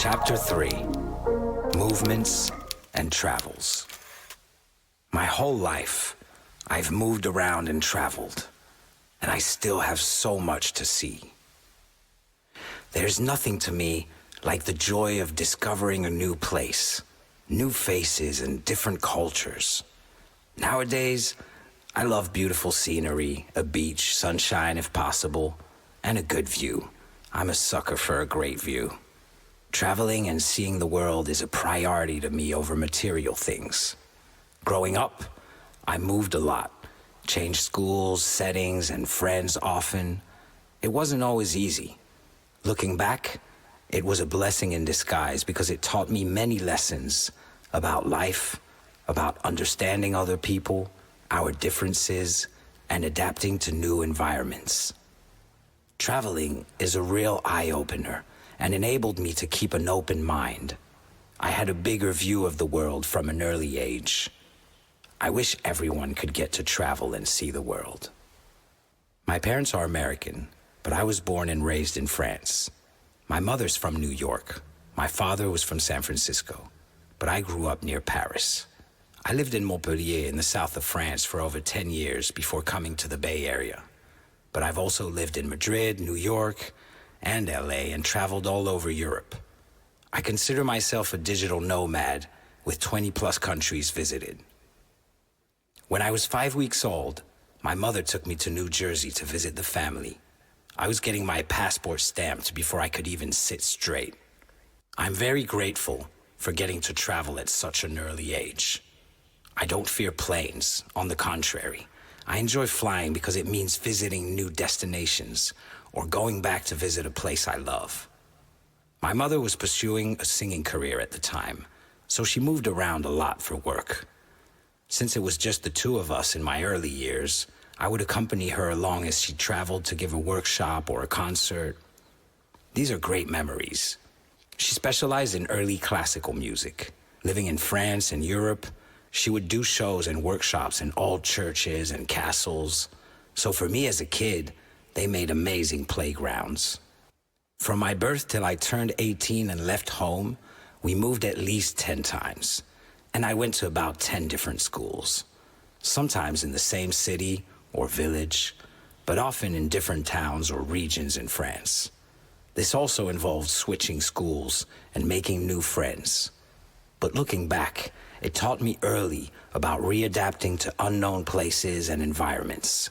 Chapter 3: Movements and Travels. My whole life, I've moved around and traveled, and I still have so much to see. There's nothing to me like the joy of discovering a new place, new faces and different cultures. Nowadays, I love beautiful scenery, a beach, sunshine if possible, and a good view. I'm a sucker for a great view. Traveling and seeing the world is a priority to me over material things. Growing up, I moved a lot, changed schools, settings, and friends often. It wasn't always easy. Looking back, it was a blessing in disguise because it taught me many lessons about life, about understanding other people, our differences, and adapting to new environments. Traveling is a real eye-opener and enabled me to keep an open mind. I had a bigger view of the world from an early age. I wish everyone could get to travel and see the world. My parents are American, but I was born and raised in France. My mother's from New York. My father was from San Francisco, but I grew up near Paris. I lived in Montpellier in the south of France for over 10 years before coming to the Bay Area. But I've also lived in Madrid, New York, and LA and traveled all over Europe. I consider myself a digital nomad with 20 plus countries visited. When I was 5 weeks old, my mother took me to New Jersey to visit the family. I was getting my passport stamped before I could even sit straight. I'm very grateful for getting to travel at such an early age. I don't fear planes, on the contrary. I enjoy flying because it means visiting new destinations or going back to visit a place I love. My mother was pursuing a singing career at the time, so she moved around a lot for work. Since it was just the two of us in my early years, I would accompany her along as she traveled to give a workshop or a concert. These are great memories. She specialized in early classical music. Living in France and Europe, she would do shows and workshops in old churches and castles. So for me as a kid, they made amazing playgrounds. From my birth till I turned 18 and left home, we moved at least 10 times. And I went to about 10 different schools. Sometimes in the same city or village, but often in different towns or regions in France. This also involved switching schools and making new friends. But looking back, it taught me early about readapting to unknown places and environments.